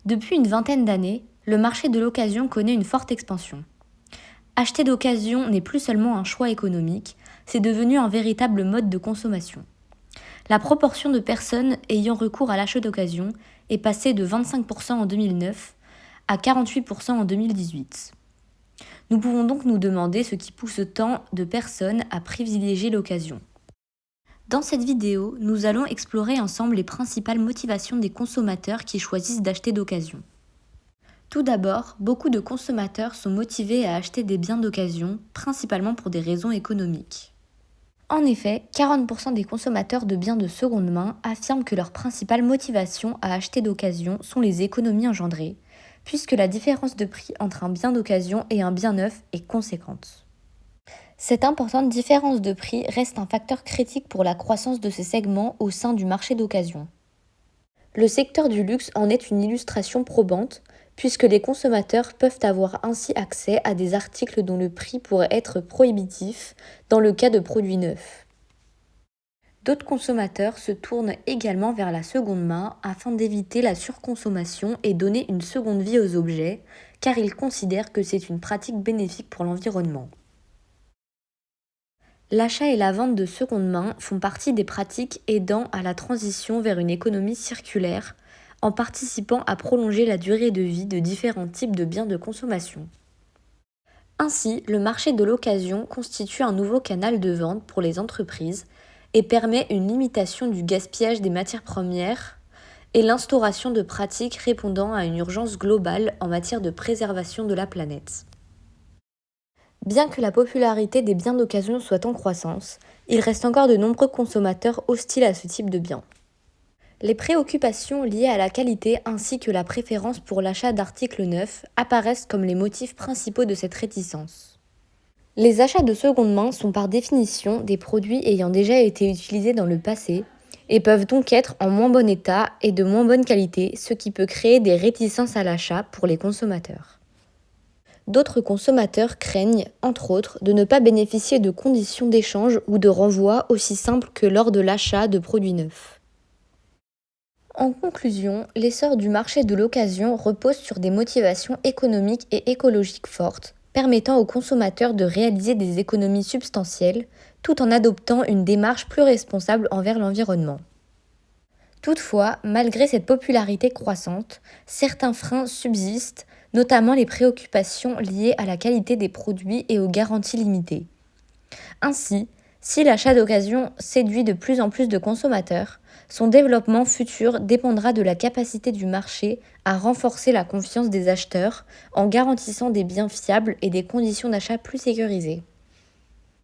Depuis une vingtaine d'années, le marché de l'occasion connaît une forte expansion. Acheter d'occasion n'est plus seulement un choix économique, c'est devenu un véritable mode de consommation. La proportion de personnes ayant recours à l'achat d'occasion est passée de 25% en 2009 à 48% en 2018. Nous pouvons donc nous demander ce qui pousse tant de personnes à privilégier l'occasion. Dans cette vidéo, nous allons explorer ensemble les principales motivations des consommateurs qui choisissent d'acheter d'occasion. Tout d'abord, beaucoup de consommateurs sont motivés à acheter des biens d'occasion, principalement pour des raisons économiques. En effet, 40% des consommateurs de biens de seconde main affirment que leur principale motivation à acheter d'occasion sont les économies engendrées, puisque la différence de prix entre un bien d'occasion et un bien neuf est conséquente. Cette importante différence de prix reste un facteur critique pour la croissance de ces segments au sein du marché d'occasion. Le secteur du luxe en est une illustration probante, puisque les consommateurs peuvent avoir ainsi accès à des articles dont le prix pourrait être prohibitif dans le cas de produits neufs. D'autres consommateurs se tournent également vers la seconde main afin d'éviter la surconsommation et donner une seconde vie aux objets, car ils considèrent que c'est une pratique bénéfique pour l'environnement. L'achat et la vente de seconde main font partie des pratiques aidant à la transition vers une économie circulaire, en participant à prolonger la durée de vie de différents types de biens de consommation. Ainsi, le marché de l'occasion constitue un nouveau canal de vente pour les entreprises et permet une limitation du gaspillage des matières premières et l'instauration de pratiques répondant à une urgence globale en matière de préservation de la planète. Bien que la popularité des biens d'occasion soit en croissance, il reste encore de nombreux consommateurs hostiles à ce type de biens. Les préoccupations liées à la qualité ainsi que la préférence pour l'achat d'articles neufs apparaissent comme les motifs principaux de cette réticence. Les achats de seconde main sont par définition des produits ayant déjà été utilisés dans le passé et peuvent donc être en moins bon état et de moins bonne qualité, ce qui peut créer des réticences à l'achat pour les consommateurs. D'autres consommateurs craignent, entre autres, de ne pas bénéficier de conditions d'échange ou de renvoi aussi simples que lors de l'achat de produits neufs. En conclusion, l'essor du marché de l'occasion repose sur des motivations économiques et écologiques fortes, permettant aux consommateurs de réaliser des économies substantielles, tout en adoptant une démarche plus responsable envers l'environnement. Toutefois, malgré cette popularité croissante, certains freins subsistent, notamment les préoccupations liées à la qualité des produits et aux garanties limitées. Ainsi, si l'achat d'occasion séduit de plus en plus de consommateurs, son développement futur dépendra de la capacité du marché à renforcer la confiance des acheteurs en garantissant des biens fiables et des conditions d'achat plus sécurisées.